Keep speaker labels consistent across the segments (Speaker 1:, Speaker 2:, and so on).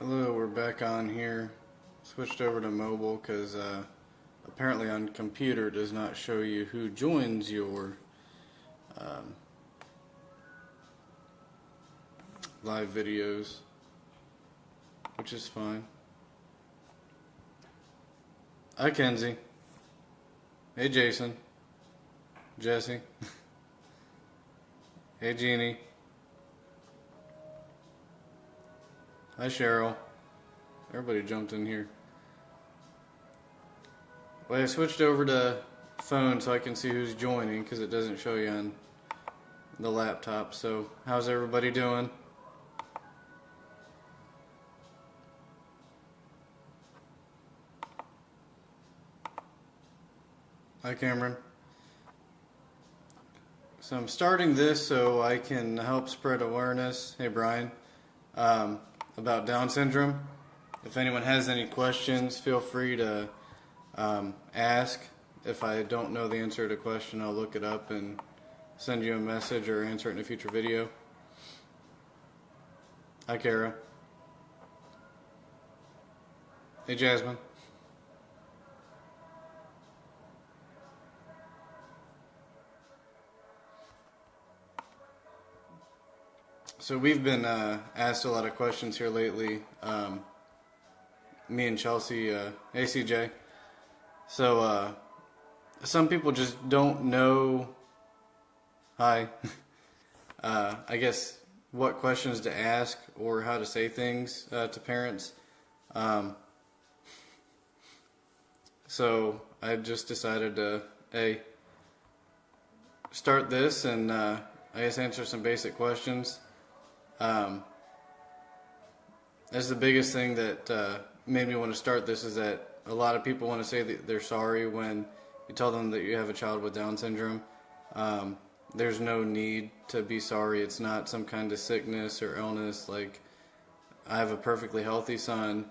Speaker 1: Hello, we're back on here. Switched over to mobile because apparently on computer does not show you who joins your live videos, which is fine. Hi Kenzie. Hey Jason. Jesse. Hey Jeannie. Hi Cheryl. Everybody jumped in here. Well, I switched over to phone so I can see who's joining because it doesn't show you on the laptop. So, how's everybody doing? Hi Cameron. So I'm starting this so I can help spread awareness. Hey Brian. About Down syndrome. If anyone has any questions, feel free to ask. If I don't know the answer to a question, I'll look it up and send you a message or answer it in a future video. Hi Kara. Hey Jasmine. So we've been asked a lot of questions here lately. Me and Chelsea, ACJ. So some people just don't know. Hi. I guess what questions to ask or how to say things to parents. So I just decided to start this and I guess answer some basic questions. That's the biggest thing that made me want to start this, is that a lot of people want to say that they're sorry when you tell them that you have a child with Down syndrome. There's no need to be sorry. It's not some kind of sickness or illness. Like, I have a perfectly healthy son.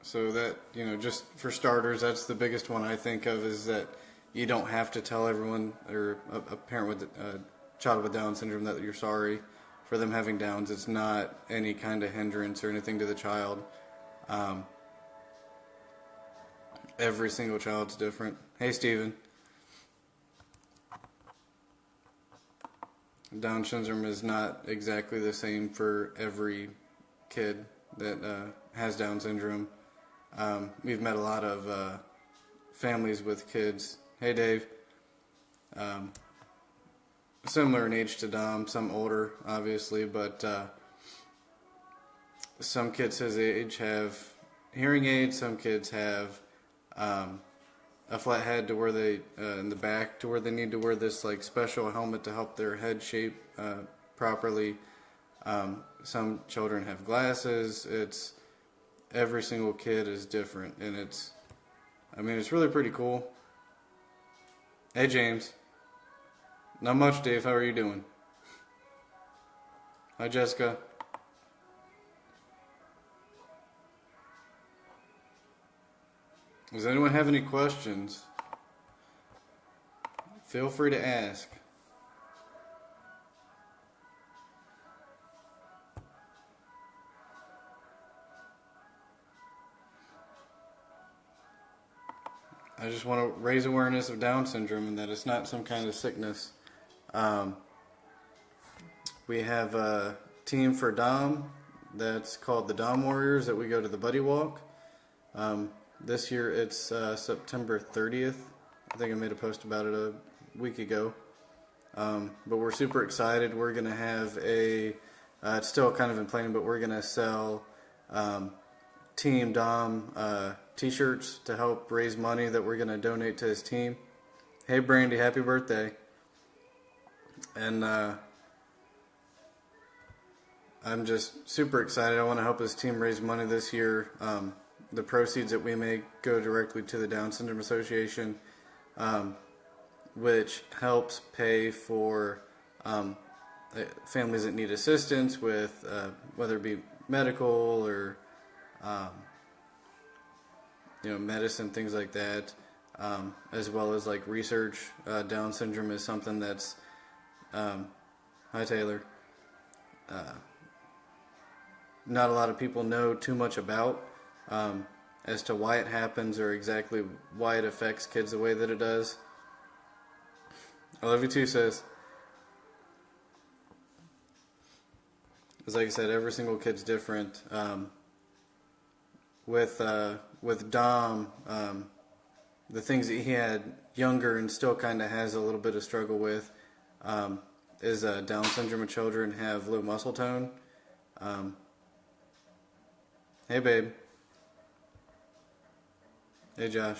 Speaker 1: So that, just for starters, that's the biggest one I think of, is that you don't have to tell everyone, or a parent with a child with Down syndrome, that you're sorry for them having Downs. It's not any kind of hindrance or anything to the child. Every single child's different. Hey Steven. Down syndrome is not exactly the same for every kid that has Down syndrome. We've met a lot of families with kids. Hey Dave. Similar in age to Dom, some older obviously, but some kids his age have hearing aids, some kids have a flat head to where they, in the back, to where they need to wear this like special helmet to help their head shape properly. Some children have glasses. It's every single kid is different, and it's really pretty cool. Hey James. Not much, Dave. How are you doing? Hi Jessica. Does anyone have any questions? Feel free to ask. I just want to raise awareness of Down syndrome and that it's not some kind of sickness. We have a team for Dom that's called the Dom Warriors that we go to the Buddy Walk. This year it's September 30th. I think I made a post about it a week ago. But we're super excited. We're going to have it's still kind of in planning, but we're going to sell Team Dom t-shirts to help raise money that we're going to donate to his team. Hey Brandy, happy birthday. And I'm just super excited. I want to help his team raise money this year. The proceeds that we make go directly to the Down Syndrome Association, which helps pay for families that need assistance with whether it be medical or medicine, things like that, as well as like research. Down syndrome is something that's hi Taylor. not a lot of people know too much about, as to why it happens or exactly why it affects kids the way that it does. I love you too, sis. Because like I said, every single kid's different. With Dom, the things that he had younger and still kind of has a little bit of struggle with, is Down syndrome in children have low muscle tone. Hey, babe. Hey, Josh.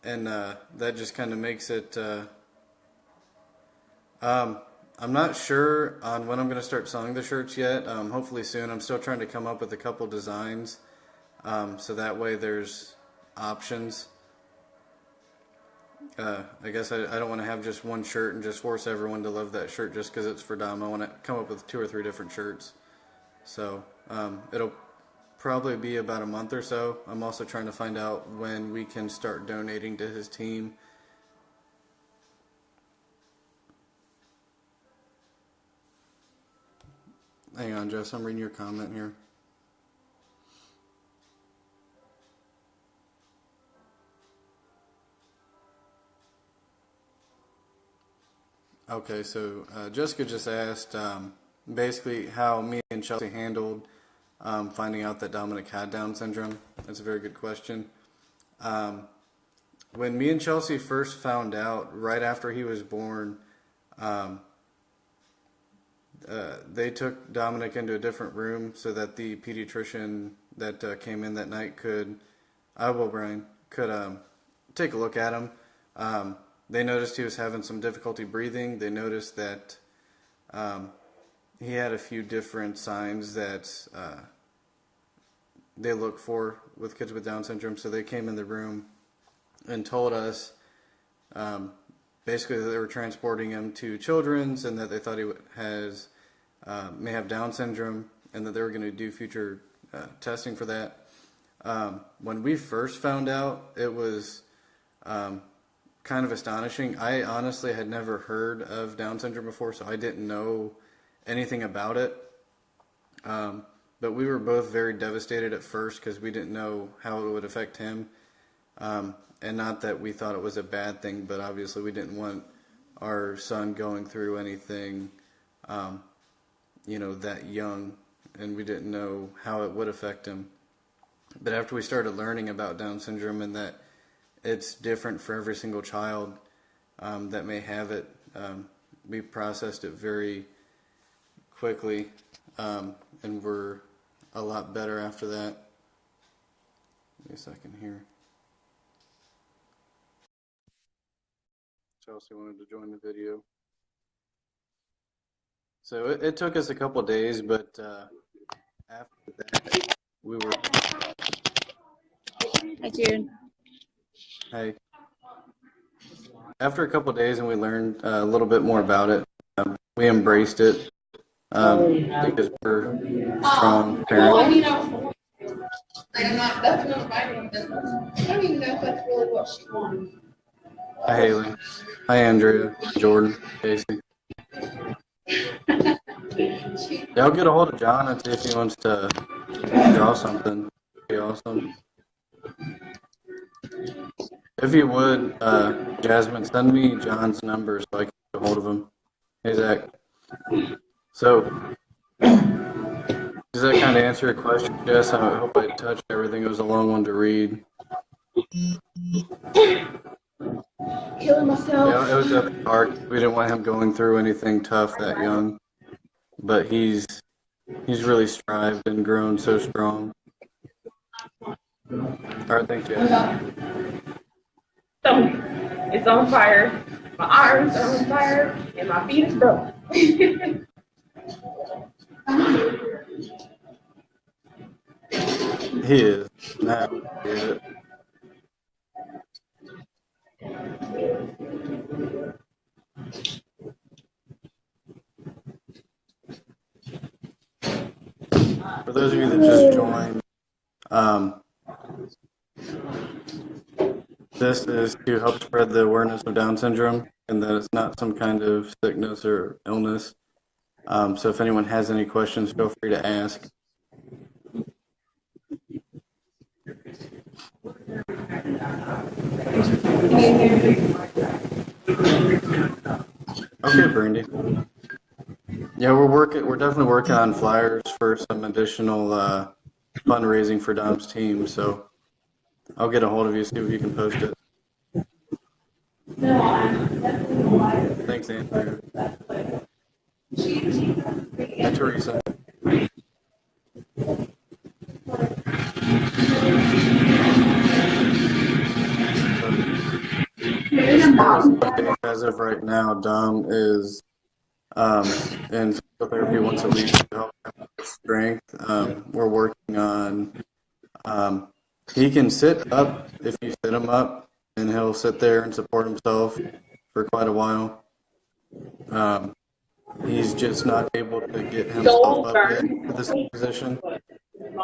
Speaker 1: And that just kind of makes it. I'm not sure on when I'm going to start selling the shirts yet. Hopefully soon. I'm still trying to come up with a couple designs, so that way there's options. I guess I don't want to have just one shirt and just force everyone to love that shirt just because it's for Dom. I want to come up with 2 or 3 different shirts. So it'll probably be about a month or so. I'm also trying to find out when we can start donating to his team. Hang on, Jess, I'm reading your comment here. Okay, so Jessica just asked basically how me and Chelsea handled finding out that Dominic had Down syndrome. That's a very good question. When me and Chelsea first found out, right after he was born, they took Dominic into a different room so that the pediatrician that came in that night could take a look at him. They noticed he was having some difficulty breathing. They noticed that he had a few different signs that they look for with kids with Down syndrome. So they came in the room and told us basically that they were transporting him to Children's and that they thought he may have Down syndrome and that they were going to do future testing for that. When we first found out, it was kind of astonishing. I honestly had never heard of Down syndrome before, so I didn't know anything about it. But we were both very devastated at first because we didn't know how it would affect him. And not that we thought it was a bad thing, but obviously we didn't want our son going through anything, that young, and we didn't know how it would affect him. But after we started learning about Down syndrome and that it's different for every single child that may have it, we processed it very quickly, and we're a lot better after that. Give me a second here. Chelsea wanted to join the video. So it took us a couple days, but after that, we were...
Speaker 2: Hi, Jude.
Speaker 1: Hey. After a couple days and we learned a little bit more about it, we embraced it because we're strong parents.
Speaker 3: Like, that's not my business. I don't even know if that's really what she wants.
Speaker 1: Hi, Haley. Hi, Andrea, Jordan, Casey. Yeah, I'll get a hold of John and see if he wants to draw something. That'd be awesome. If you would, Jasmine, send me John's number so I can get a hold of him. Hey, Zach. So, does that kind of answer your question, Jess? I hope I touched everything. It was a long one to read.
Speaker 3: Killing myself.
Speaker 1: Yeah, it was definitely hard. We didn't want him going through anything tough that young, but he's really strived and grown so strong. All right, thanks, Jess.
Speaker 4: It's on fire. My arms are on fire, and my feet is broke.
Speaker 1: He is. Nah, I get it. For those of you that just joined, this is to help spread the awareness of Down syndrome and that it's not some kind of sickness or illness. So if anyone has any questions, feel free to ask. Okay, Brandy. Yeah, we're definitely working on flyers for some additional fundraising for Dom's team. So I'll get a hold of you, see if you can post it. Thanks, Andrew. Hi, Teresa. As far as updates as of right now, Dom is in physical therapy once a week to help him with strength. We're working on he can sit up if you sit him up, and he'll sit there and support himself for quite a while. He's just not able to get himself up yet to this position.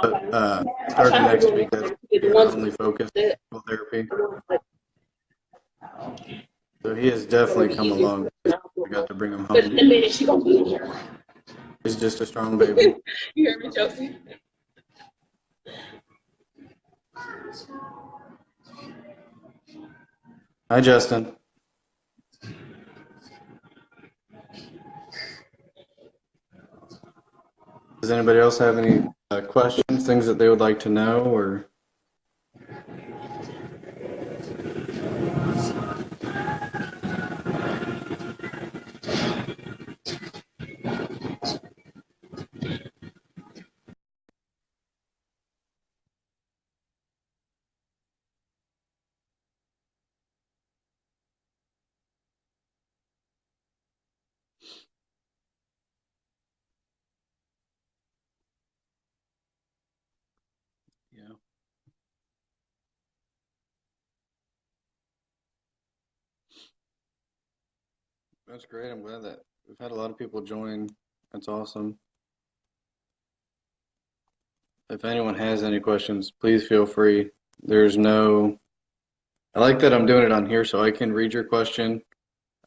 Speaker 1: But starting next week, that's our only focus, physical therapy. So he has definitely come along. I got to bring him home. He's just a strong baby.
Speaker 4: You hear me, Chelsea?
Speaker 1: Hi, Justin. Does anybody else have any questions, things that they would like to know, or? Yeah. That's great. I'm glad that we've had a lot of people join. That's awesome. If anyone has any questions, please feel free. I like that I'm doing it on here so I can read your question.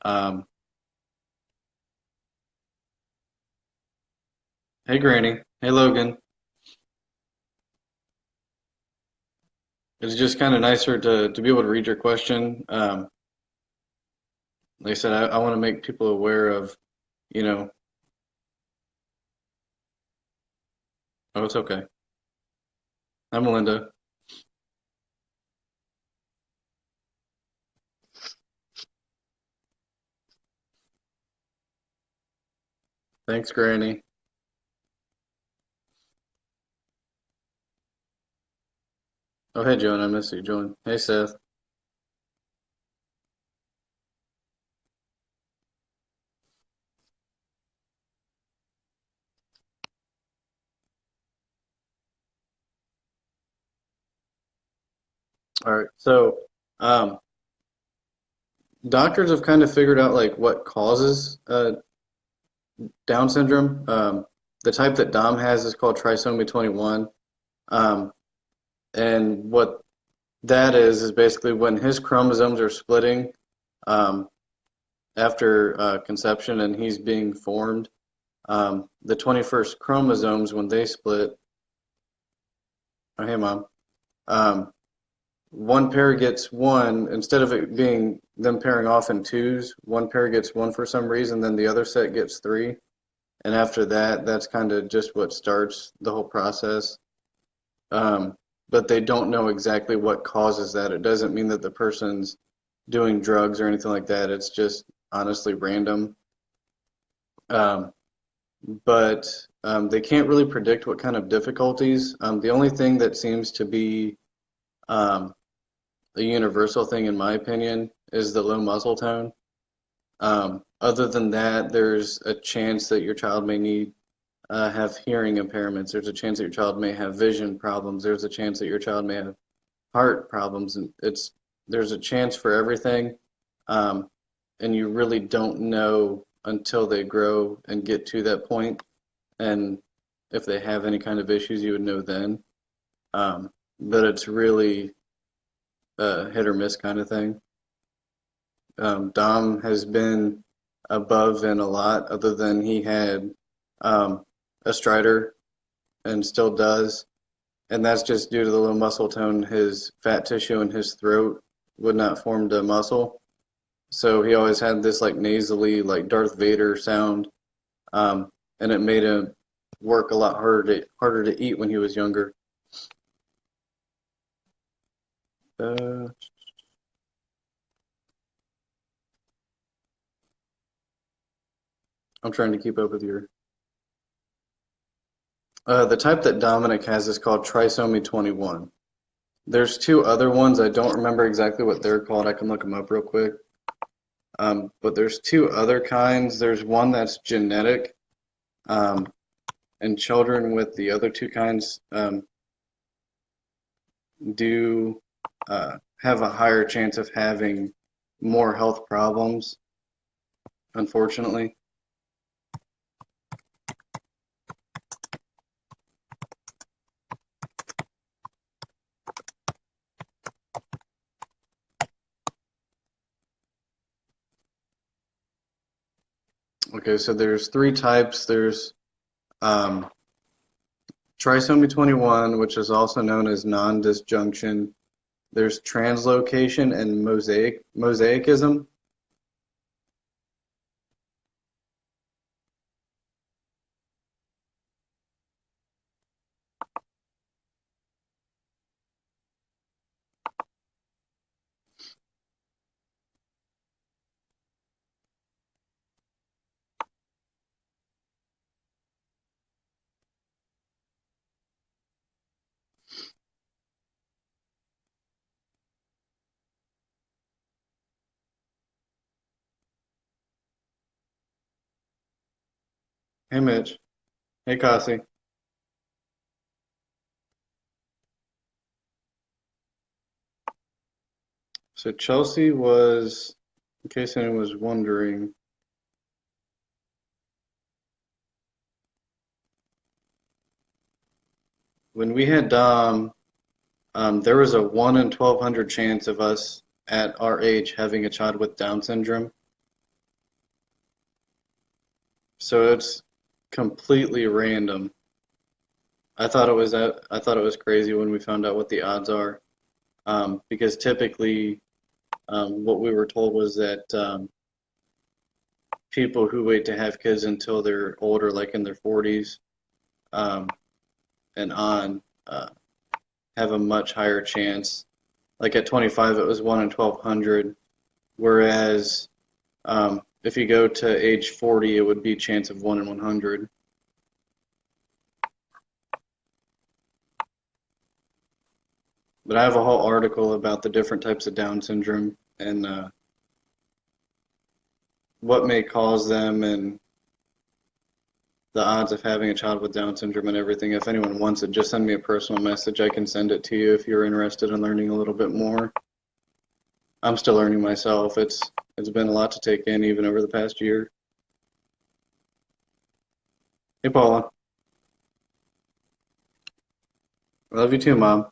Speaker 1: Hey, Granny. Hey, Logan. It's just kind of nicer to be able to read your question. Like I said, I want to make people aware of, you know, oh, it's okay. Hi, Melinda. Thanks, Granny. Oh, hey, Joan. I miss you, Joan. Hey, Seth. All right. So, um, doctors have kind of figured out like what causes Down syndrome. The type that Dom has is called trisomy 21. Um, and what that is basically when his chromosomes are splitting um, after conception and he's being formed. The 21st chromosomes, when they split, oh, hey, Mom. Um, one pair gets one, instead of it being them pairing off in twos, one pair gets one for some reason, then the other set gets three. And after that, that's kind of just what starts the whole process. But they don't know exactly what causes that. It doesn't mean that the person's doing drugs or anything like that. It's just honestly random. Um, but they can't really predict what kind of difficulties. The only thing that seems to be um, a universal thing, in my opinion, is the low muscle tone. Other than that, there's a chance that your child may have hearing impairments. There's a chance that your child may have vision problems. There's a chance that your child may have heart problems, and there's a chance for everything. And you really don't know until they grow and get to that point. And if they have any kind of issues, you would know then. But it's really a hit or miss kind of thing. Dom has been above in a lot, other than he had a strider and still does. And that's just due to the low muscle tone. His fat tissue in his throat would not form to muscle. So he always had this like nasally, like Darth Vader sound. And it made him work a lot harder to eat when he was younger. Uh, I'm trying to keep up with your. The type that Dominic has is called trisomy 21. There's two other ones. I don't remember exactly what they're called. I can look them up real quick. But there's two other kinds. There's one that's genetic, um, and children with the other two kinds do have a higher chance of having more health problems, unfortunately. Okay, so there's three types. There's um, trisomy 21, which is also known as non-disjunction. There's translocation and mosaicism. Hey, Mitch. Hey, Kasi. So Chelsea was, in case anyone was wondering, when we had Dom, there was a 1 in 1,200 chance of us at our age having a child with Down syndrome. So it's completely random. I thought it was crazy when we found out what the odds are, because typically what we were told was that people who wait to have kids until they're older, like in their 40s um, and on, have a much higher chance. Like at 25, it was 1 in 1,200, whereas if you go to age 40, it would be a chance of 1 in 100. But I have a whole article about the different types of Down syndrome and what may cause them and the odds of having a child with Down syndrome and everything. If anyone wants it, just send me a personal message. I can send it to you if you're interested in learning a little bit more. I'm still learning myself. It's been a lot to take in even over the past year. Hey, Paula. I love you too, Mom.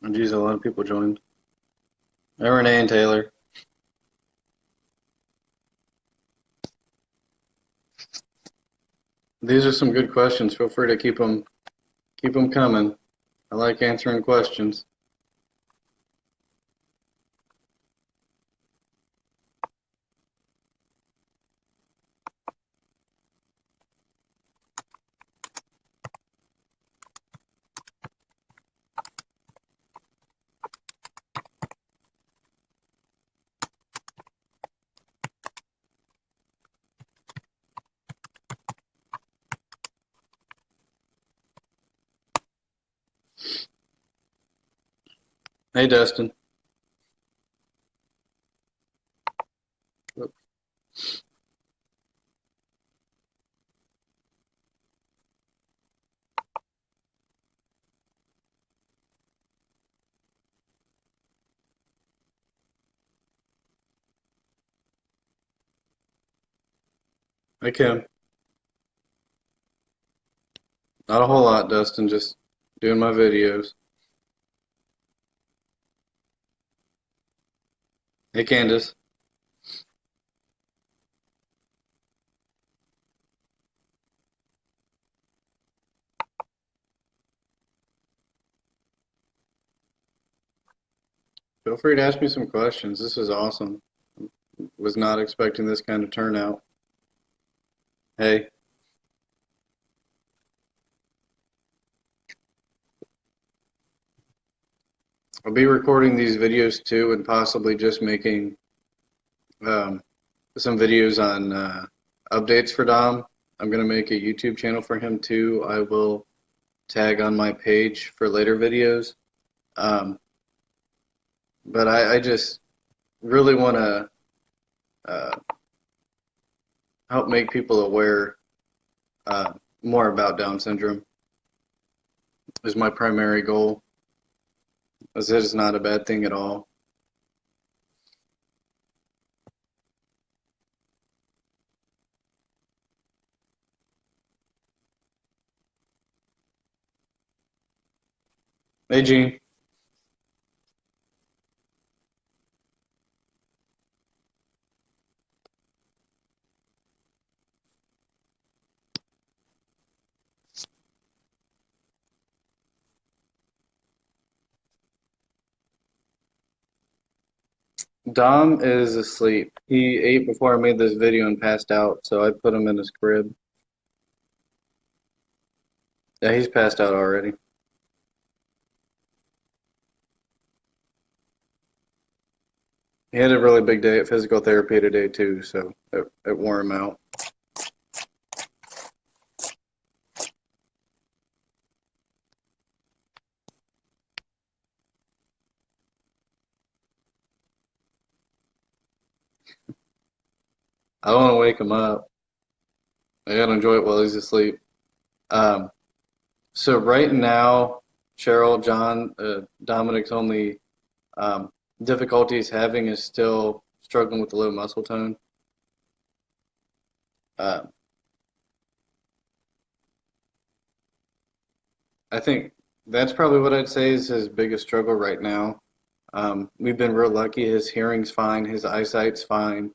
Speaker 1: And geez, a lot of people joined. Hey, Renee and Taylor. These are some good questions. Feel free to keep them coming. I like answering questions. Hey, Dustin. Hey, Kim. Not a whole lot, Dustin. Just doing my videos. Hey, Candace. Feel free to ask me some questions. This is awesome. Was not expecting this kind of turnout. Hey, I'll be recording these videos too and possibly just making um, some videos on updates for Dom. I'm going to make a YouTube channel for him too. I will tag on my page for later videos. Um, but I just really want to uh, help make people aware uh, more about Down syndrome is my primary goal, as it is not a bad thing at all. Hey, Gene. Dom is asleep. He ate before I made this video and passed out, so I put him in his crib. Yeah, he's passed out already. He had a really big day at physical therapy today too, so it wore him out. I don't want to wake him up. I gotta enjoy it while he's asleep. Um, so right now, Cheryl, John, Dominic's only um, difficulty he's having is still struggling with the low muscle tone. Uh, I think that's probably what I'd say is his biggest struggle right now. We've been real lucky. His hearing's fine. His eyesight's fine.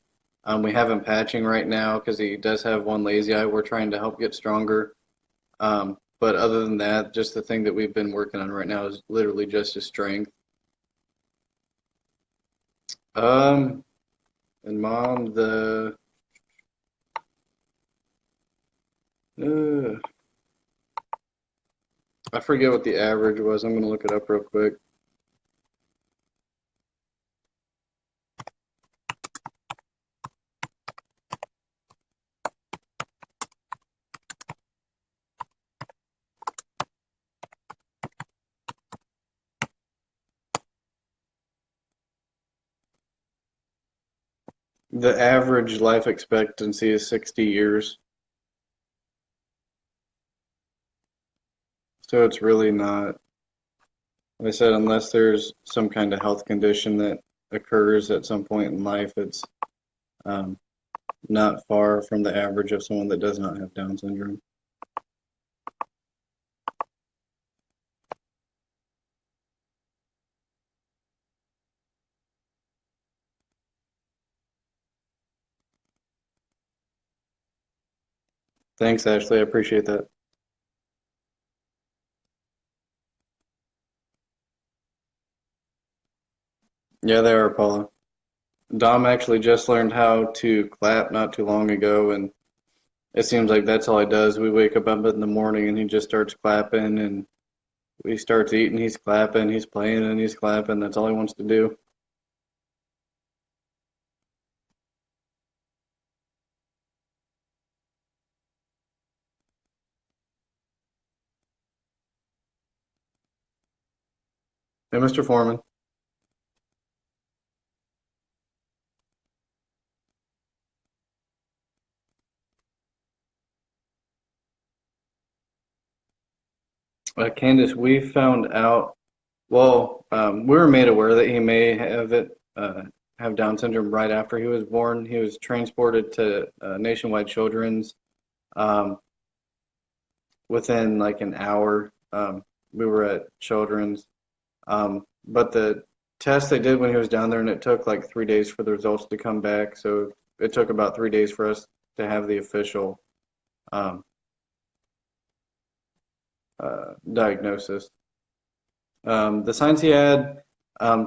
Speaker 1: We have him patching right now because he does have one lazy eye. We're trying to help get stronger. But other than that, just the thing that we've been working on right now is literally just his strength. Um, and mom, uh, I forget what the average was. I'm gonna look it up real quick. The average life expectancy is 60 years, so it's really not. Like I said, unless there's some kind of health condition that occurs at some point in life, it's um, not far from the average of someone that does not have Down syndrome. Thanks, Ashley. I appreciate that. Yeah, they are, Paula. Dom actually just learned how to clap not too long ago, and it seems like that's all he does. We wake up in the morning and he just starts clapping, and he starts eating, he's clapping, he's playing, and he's clapping. That's all he wants to do. Hey, Mr. Foreman. Candace, we found out, well, we were made aware that he may have Down syndrome right after he was born. He was transported to Nationwide Children's um, within like an hour. We were at Children's, but the test they did when he was down there, and it took like 3 days for the results to come back. So it took about 3 days for us to have the official um, diagnosis. The signs he had,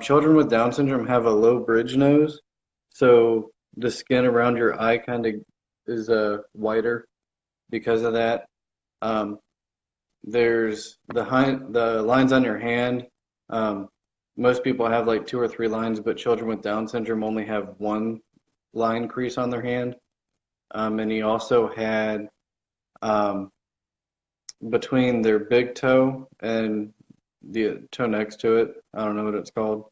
Speaker 1: children with Down syndrome have a low bridge nose, so the skin around your eye kind of is whiter because of that. Um, there's the lines on your hand. Um, most people have like 2 or 3 lines, but children with Down syndrome only have one line crease on their hand. And he also had um, between their big toe and the toe next to it, I don't know what it's called.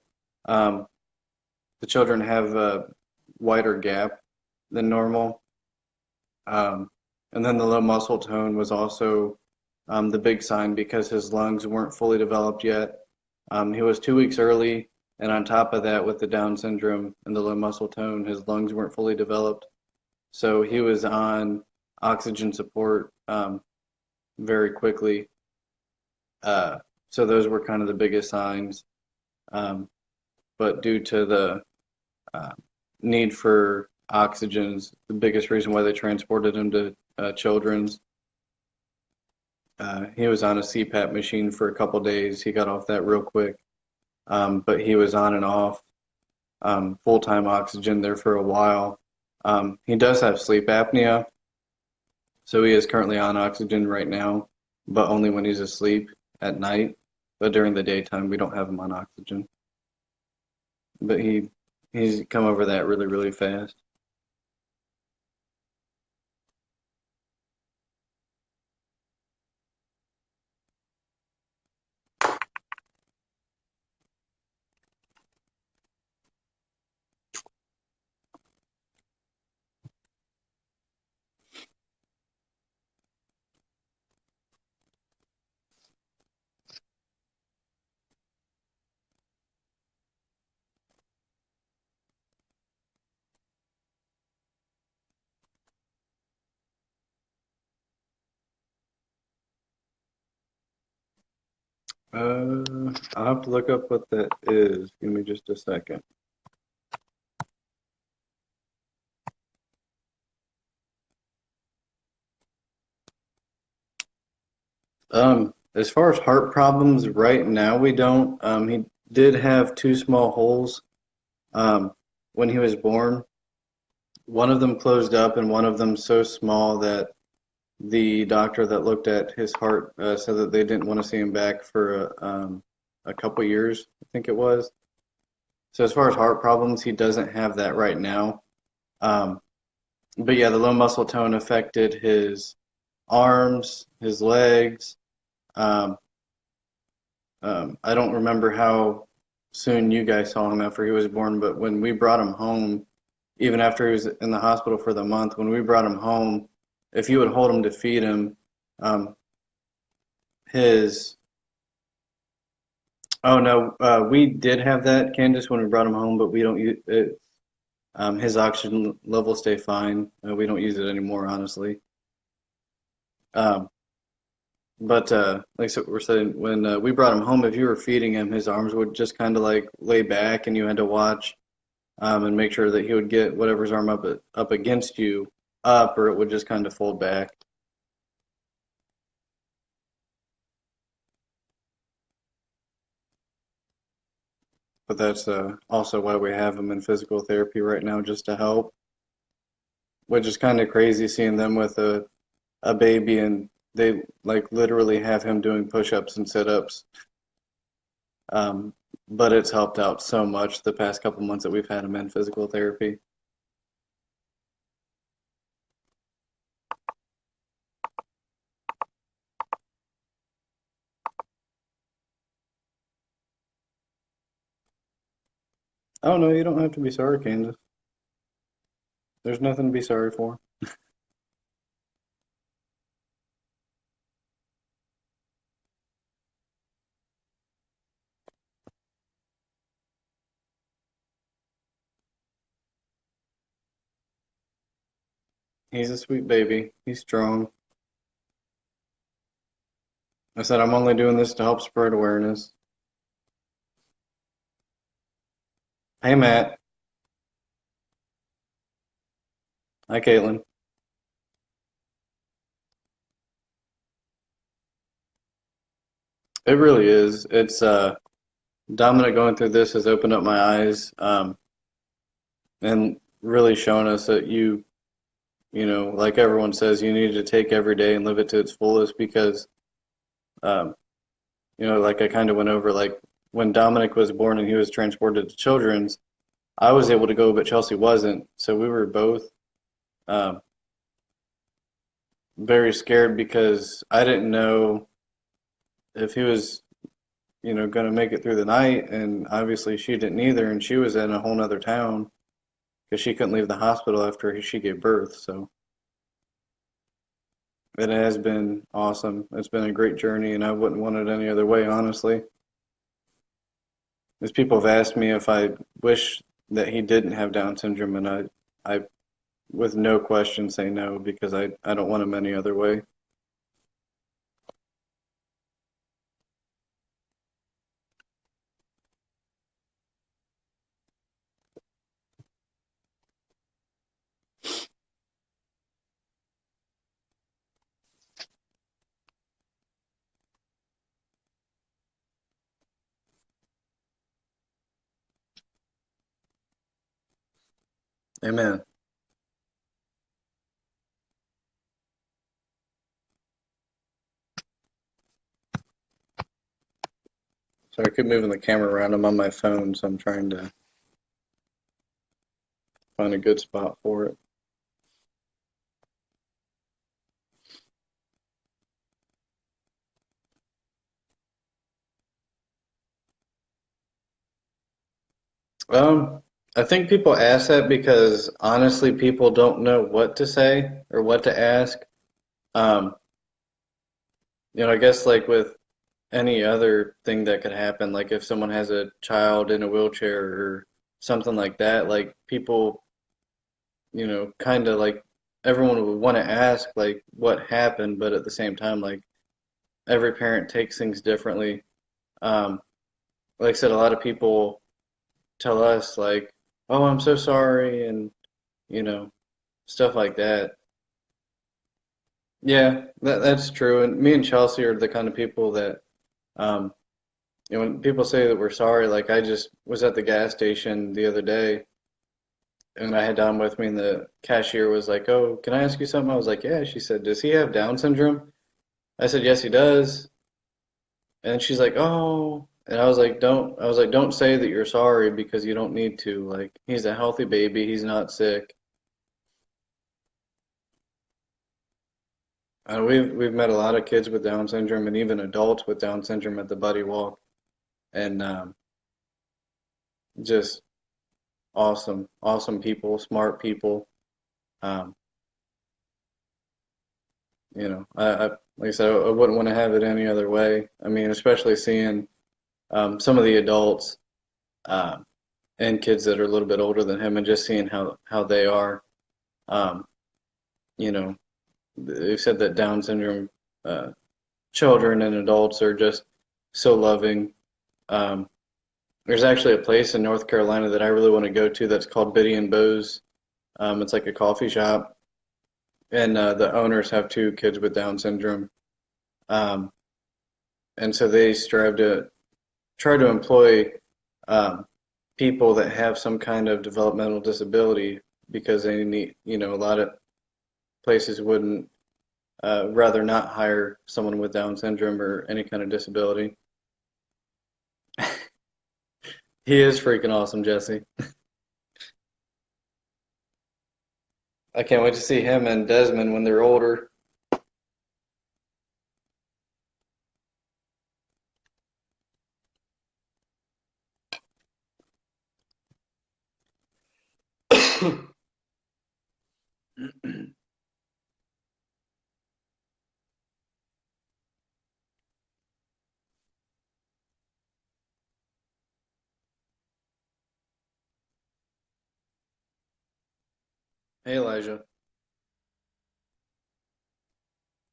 Speaker 1: Um, the children have a wider gap than normal. Um, and then the low muscle tone was also the big sign because his lungs weren't fully developed yet. He was 2 weeks early, and on top of that, with the Down syndrome and the low muscle tone, his lungs weren't fully developed. So he was on oxygen support very quickly. So those were kind of the biggest signs. But due to the uh, need for oxygen is the biggest reason why they transported him to Children's. He was on a CPAP machine for a couple days. He got off that real quick, but he was on and off full-time oxygen there for a while. He does have sleep apnea, so he is currently on oxygen right now, but only when he's asleep at night. But during the daytime, we don't have him on oxygen. But he's come over that really, really fast. I'll have to look up what that is. Give me just a second. As far as heart problems, right now we don't. He did have 2 small holes when he was born. One of them closed up, and one of them so small that the doctor that looked at his heart said that they didn't want to see him back for a couple years, I think it was. So as far as heart problems, he doesn't have that right now. Um, but yeah, the low muscle tone affected his arms, his legs. Um, I don't remember how soon you guys saw him after he was born, but when we brought him home, even after he was in the hospital for the month, when we brought him home, if you would hold him to feed him, um, his oh no, we did have that, Candace, when we brought him home, but we don't use it. His oxygen levels stay fine. We don't use it anymore, honestly. Um, But like so we're saying, when we brought him home, if you were feeding him, his arms would just kind of like lay back, and you had to watch and make sure that he would get whatever's arm up against you up, or it would just kind of fold back. But that's also why we have him in physical therapy right now, just to help. Which is kind of crazy seeing them with a baby, and they like literally have him doing push-ups and sit-ups. But it's helped out so much the past couple months that we've had him in physical therapy. Oh no, you don't have to be sorry, Candace. There's nothing to be sorry for. He's a sweet baby. He's strong. I said I'm only doing this to help spread awareness. Hey Matt. Hi Caitlin. It really is. It's Dominic going through this has opened up my eyes, and really shown us that like everyone says, you need to take every day and live it to its fullest because um, like I kind of went over, like when Dominic was born and he was transported to Children's, I was able to go, but Chelsea wasn't. So we were both um, very scared because I didn't know if he was, going to make it through the night, and obviously she didn't either, and she was in a whole nother town because she couldn't leave the hospital after she gave birth. So it has been awesome. It's been a great journey, and I wouldn't want it any other way, honestly. As people have asked me if I wish that he didn't have Down syndrome, and I with no question say no because I don't want him any other way. Amen. So I keep moving the camera around. I'm on my phone, so I'm trying to find a good spot for it. I think people ask that because honestly, people don't know what to say or what to ask. Um, I guess like with any other thing that could happen, like if someone has a child in a wheelchair or something like that, like people, kind of like everyone would want to ask like what happened, but at the same time, like every parent takes things differently. Um, like I said, a lot of people tell us like, "Oh, I'm so sorry," and you know, stuff like that. Yeah, that's true. And me and Chelsea are the kind of people that, um, when people say that we're sorry, like I just was at the gas station the other day and I had Dom with me, and the cashier was like, "Oh, can I ask you something?" I was like, "Yeah." She said, "Does he have Down syndrome?" I said, "Yes, he does." And she's like, "Oh." And I was like, "Don't say that you're sorry because you don't need to. Like, he's a healthy baby. He's not sick." We've met a lot of kids with Down syndrome and even adults with Down syndrome at the Buddy Walk, and just awesome people, smart people. Um, like I said, I wouldn't want to have it any other way. I mean, especially seeing some of the adults um, and kids that are a little bit older than him, and just seeing how they are. Um, you know, they said that Down syndrome uh, children and adults are just so loving. Um, there's actually a place in North Carolina that I really want to go to that's called Biddy and Bo's. It's like a coffee shop, and the owners have two kids with Down syndrome. Um, and so they strive to try to employ um, people that have some kind of developmental disability because they need, a lot of places wouldn't rather not hire someone with Down syndrome or any kind of disability. He is freaking awesome, Jesse. I can't wait to see him and Desmond when they're older. Hey, Elijah.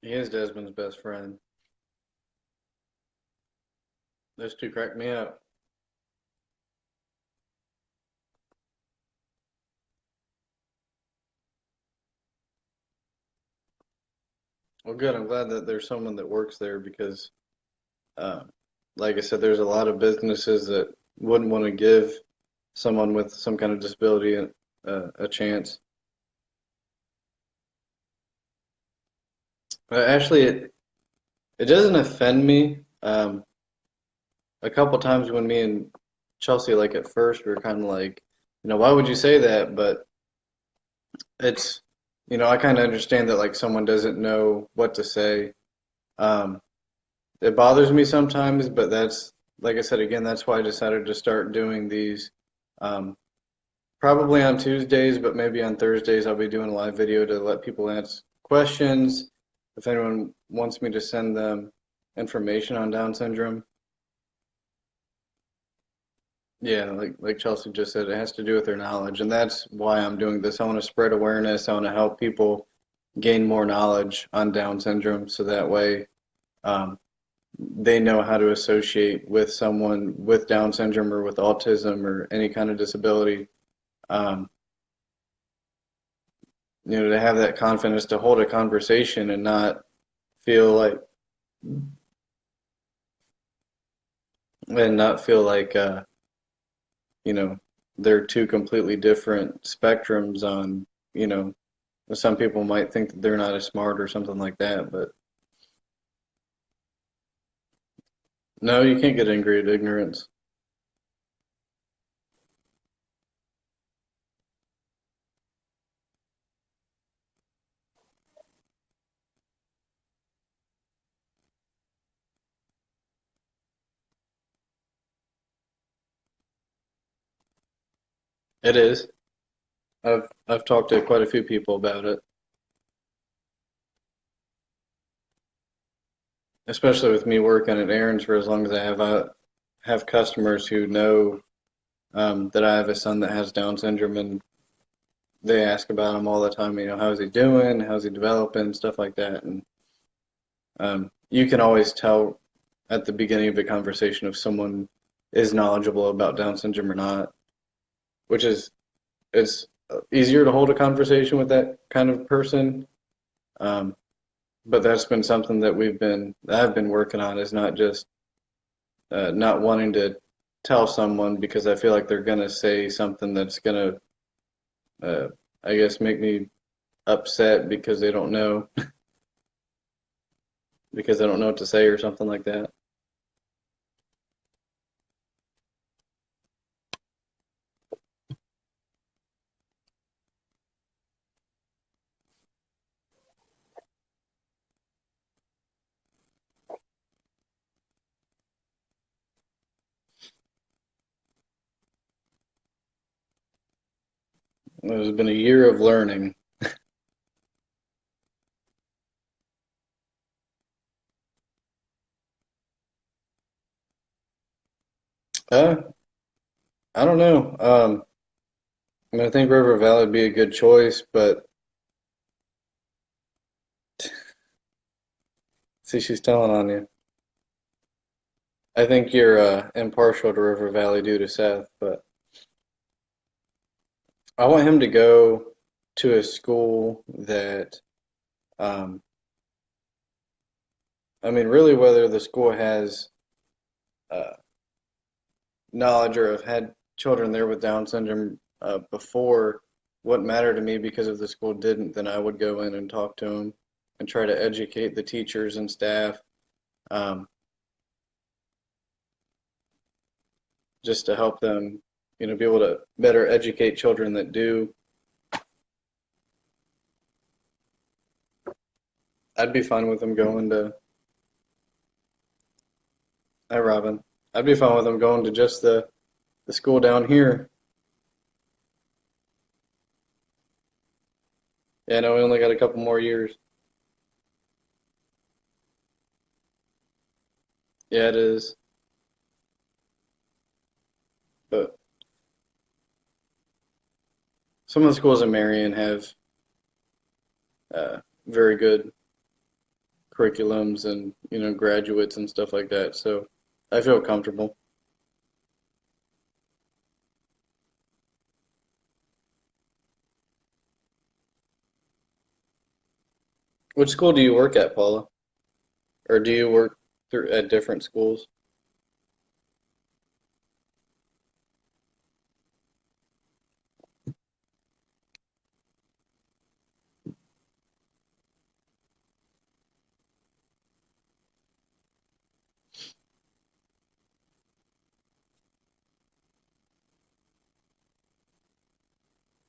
Speaker 1: He is Desmond's best friend. Those two crack me up. Well, good. I'm glad that there's someone that works there because, uh, like I said, there's a lot of businesses that wouldn't want to give someone with some kind of disability a chance. Actually, it doesn't offend me. A couple times when me and Chelsea, like at first, we were kind of like, why would you say that? But it's, I kind of understand that like someone doesn't know what to say. Um, it bothers me sometimes, but that's, like I said again, that's why I decided to start doing these. Um, Probably on Tuesdays, but maybe on Thursdays I'll be doing a live video to let people ask questions. If anyone wants me to send them information on Down syndrome, yeah, like Chelsea just said, it has to do with their knowledge, and that's why I'm doing this. I want to spread awareness. I want to help people gain more knowledge on Down syndrome, so that way um, they know how to associate with someone with Down syndrome or with autism or any kind of disability. Um, to have that confidence to hold a conversation and not feel like and not feel like you know they're two completely different spectrums on you know some people might think that they're not as smart or something like that, but no, you can't get angry at ignorance. It is. I've talked to quite a few people about it, especially with me working at Aaron's for as long as I have customers who know that I have a son that has Down syndrome, and they ask about him all the time. How's he doing? How's he developing? Stuff like that. And you can always tell at the beginning of a conversation if someone is knowledgeable about Down syndrome or not, which is it's easier to hold a conversation with that kind of person. Um, but that's been something that I've been working on is not just not wanting to tell someone because I feel like they're gonna say something that's gonna uh, I guess make me upset because they don't know because they don't know what to say or something like that. It's been a year of learning. Uh, I don't know. I think River Valley would be a good choice, but see, she's telling on you. I think you're impartial to River Valley due to Seth, but I want him to go to a school that, um, I mean, really, whether the school has uh, knowledge or have had children there with Down syndrome before wouldn't matter to me because if the school didn't, then I would go in and talk to them and try to educate the teachers and staff um, just to help them, be able to better educate children that do. I'd be fine with them going to, hi Robin, I'd be fine with them going to just the school down here. Yeah, no, we only got a couple more years. Yeah, it is. But some of the schools in Marion have very good curriculums and graduates and stuff like that. So I feel comfortable. Which school do you work at, Paula? Or do you work through at different schools?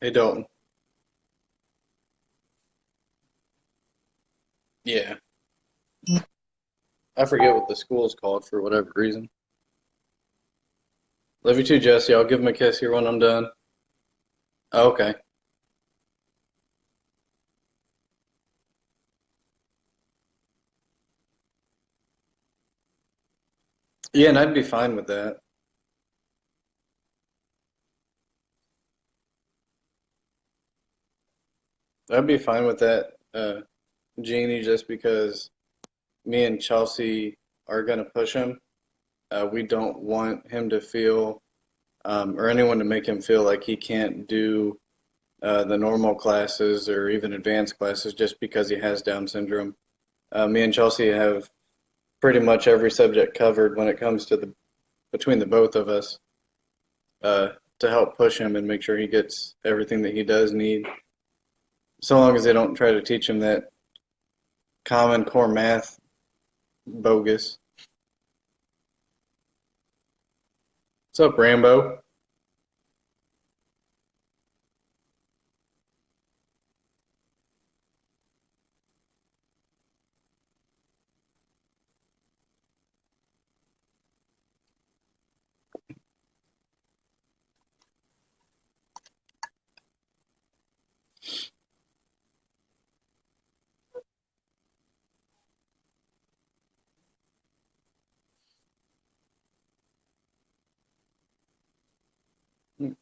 Speaker 1: Hey, Dalton. Yeah. I forget what the school's called for whatever reason. Love you too, Jesse. I'll give him a kiss here when I'm done. Oh, okay. Yeah, and I'd be fine with that. I'd be fine with that, Jeannie, just because me and Chelsea are going to push him. We don't want him to feel, or anyone to make him feel like he can't do the normal classes or even advanced classes just because he has Down syndrome. Me and Chelsea have pretty much every subject covered when it comes to the between the both of us uh, to help push him and make sure he gets everything that he does need. So long as they don't try to teach him that Common Core math bogus. What's up, Rambo?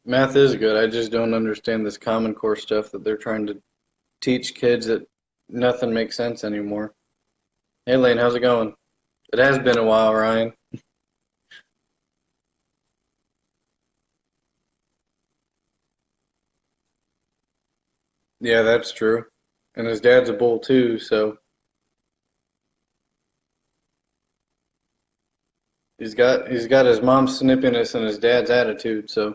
Speaker 1: Math is good. I just don't understand this Common Core stuff that they're trying to teach kids that nothing makes sense anymore. Hey, Lane, how's it going? It has been a while, Ryan. Yeah, that's true. And his dad's a bull too, so he's got his mom's snippiness and his dad's attitude. So,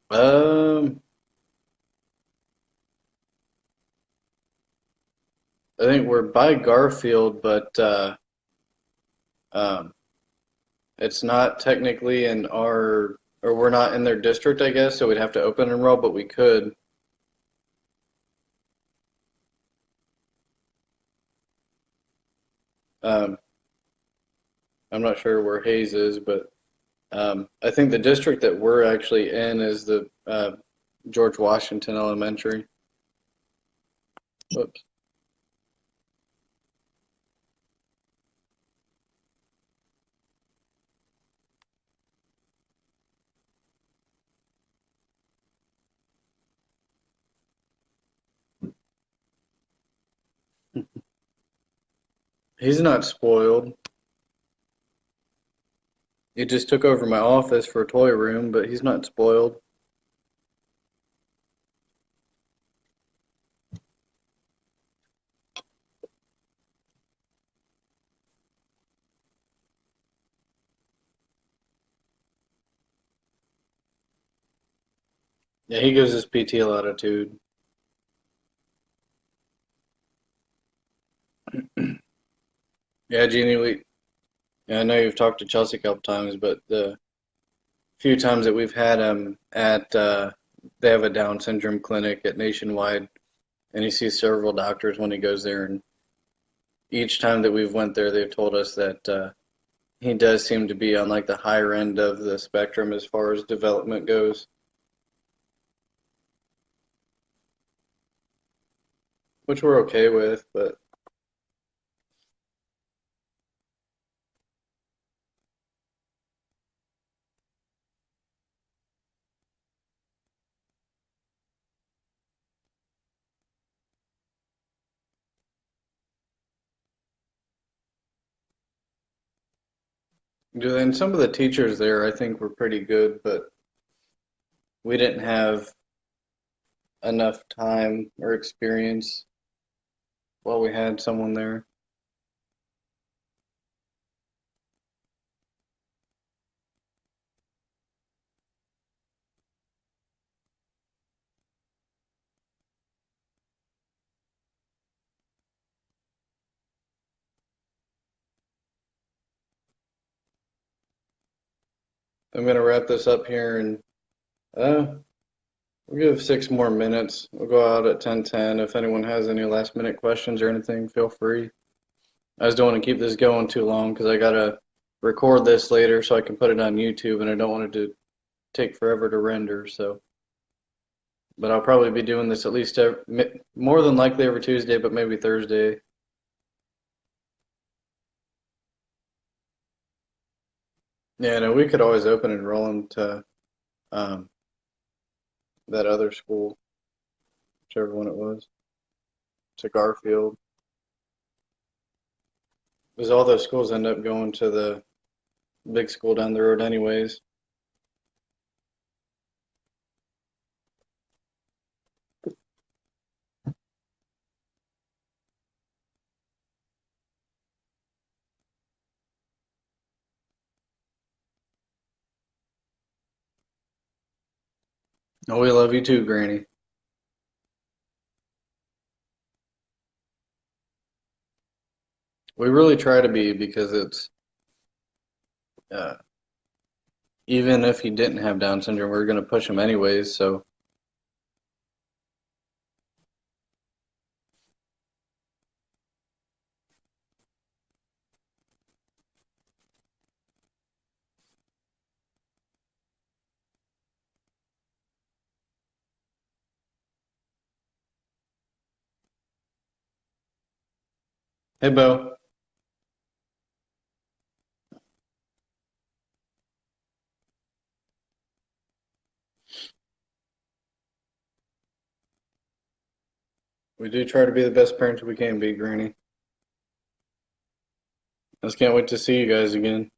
Speaker 1: um, I think we're by Garfield, but um, it's not technically in our, or we're not in their district, I guess. So we'd have to open enroll, but we could. Um, I'm not sure where Hayes is, but I think the district that we're actually in is the George Washington Elementary. Whoops. He's not spoiled. He just took over my office for a toy room, but he's not spoiled. Yeah, he gives his PT a latitude. Yeah, Jeannie, yeah, I know you've talked to Chelsea a couple times, but the few times that we've had him at, they have a Down syndrome clinic at Nationwide, and he sees several doctors when he goes there. And each time that we've went there, they've told us that he does seem to be on like the higher end of the spectrum as far as development goes, which we're okay with. But and some of the teachers there, I think, were pretty good, but we didn't have enough time or experience while we had someone there. I'm gonna wrap this up here and we'll give 6 more minutes. We'll go out at 10:10. If anyone has any last minute questions or anything, feel free. I just don't want to keep this going too long because I gotta record this later so I can put it on YouTube, and I don't want it to take forever to render. So, but I'll probably be doing this at least more than likely every Tuesday, but maybe Thursday. Yeah, no, we could always open and roll into um, that other school, whichever one it was, to Garfield. Because all those schools end up going to the big school down the road anyways. Oh, we love you too, Granny. We really try to be because it's uh, even if he didn't have Down syndrome, we're going to push him anyways. So, hey, Bo, we do try to be the best parents we can be, Granny. I just can't wait to see you guys again.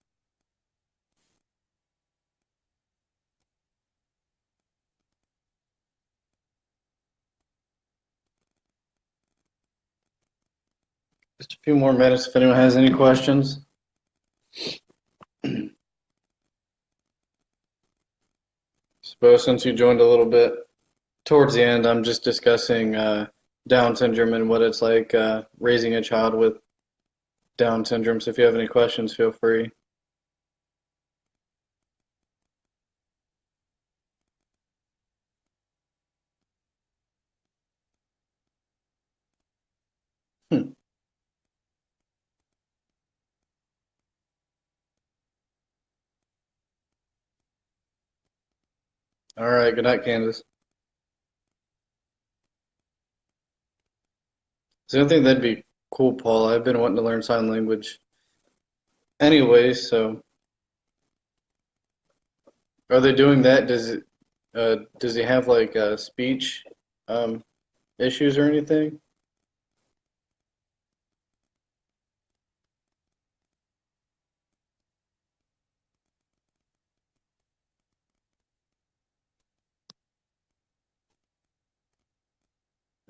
Speaker 1: Just a few more minutes if anyone has any questions. Suppose since you joined a little bit towards the end, I'm just discussing Down syndrome and what it's like raising a child with Down syndrome. So if you have any questions, feel free. Hmm. All right. Good night, Candace. So I think that'd be cool, Paul. I've been wanting to learn sign language anyway. So are they doing that? Does he have like speech um, issues or anything?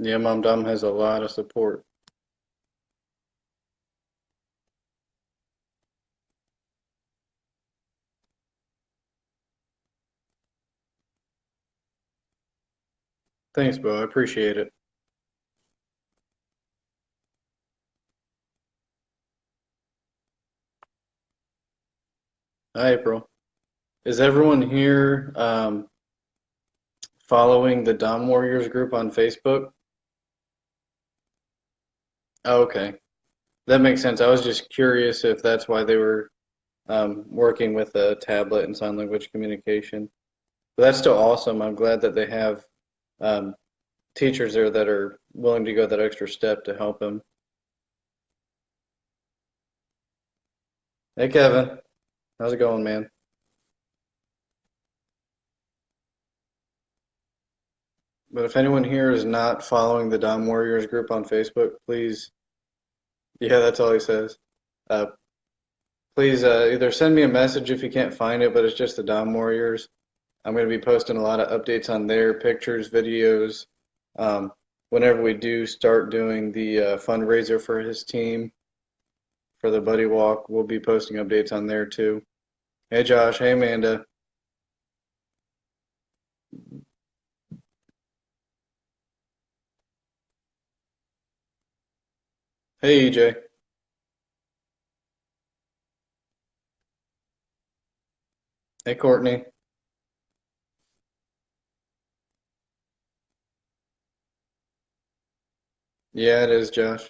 Speaker 1: Yeah, Mom Dom has a lot of support. Thanks, Bo. I appreciate it. Hi, April. Is everyone here following the Dom Warriors group on Facebook? Oh, okay. That makes sense. I was just curious if that's why they were working with a tablet and sign language communication. But that's still awesome. I'm glad that they have um, teachers there that are willing to go that extra step to help him. Hey, Kevin. How's it going, man? But if anyone here is not following the Dom Warriors group on Facebook, please, yeah, that's all he says. Uh, please either send me a message if you can't find it, but it's just the Dom Warriors. I'm going to be posting a lot of updates on there, pictures, videos, Whenever we do start doing the fundraiser for his team for the Buddy Walk, we'll be posting updates on there too. Hey Josh, hey Amanda. Hey EJ. Hey Courtney. Yeah, it is Josh.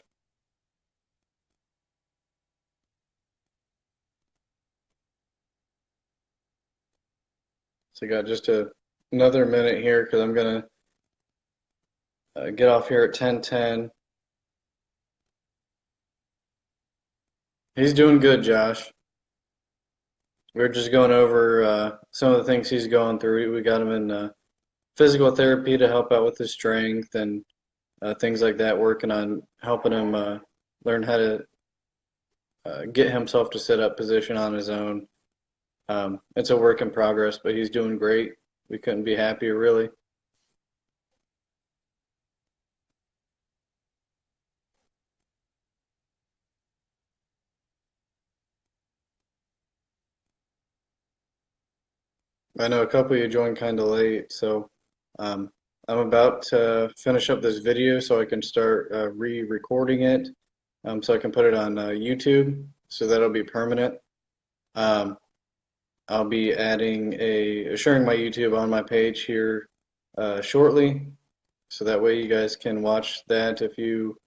Speaker 1: So I got just another minute here because I'm gonna get off here at 10:10. He's doing good, Josh. We are just going over some of the things he's going through. We got him in physical therapy to help out with his strength and things like that, working on helping him learn how to get himself to sit up position on his own. It's a work in progress, but he's doing great. We couldn't be happier, really. I know a couple of you joined kind of late, so um, I'm about to finish up this video so I can start re-recording it, so I can put it on YouTube, so that'll be permanent. Um, I'll be sharing my YouTube on my page here shortly, so that way you guys can watch that if you,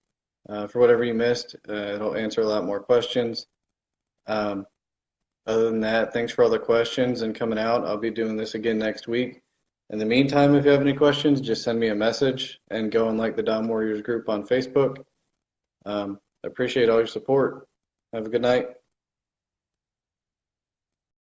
Speaker 1: for whatever you missed, it'll answer a lot more questions. Um, Other than that, thanks for all the questions and coming out. I'll be doing this again next week. In the meantime, if you have any questions, just send me a message and go and like the Dom Warriors group on Facebook. I appreciate all your support. Have a good night.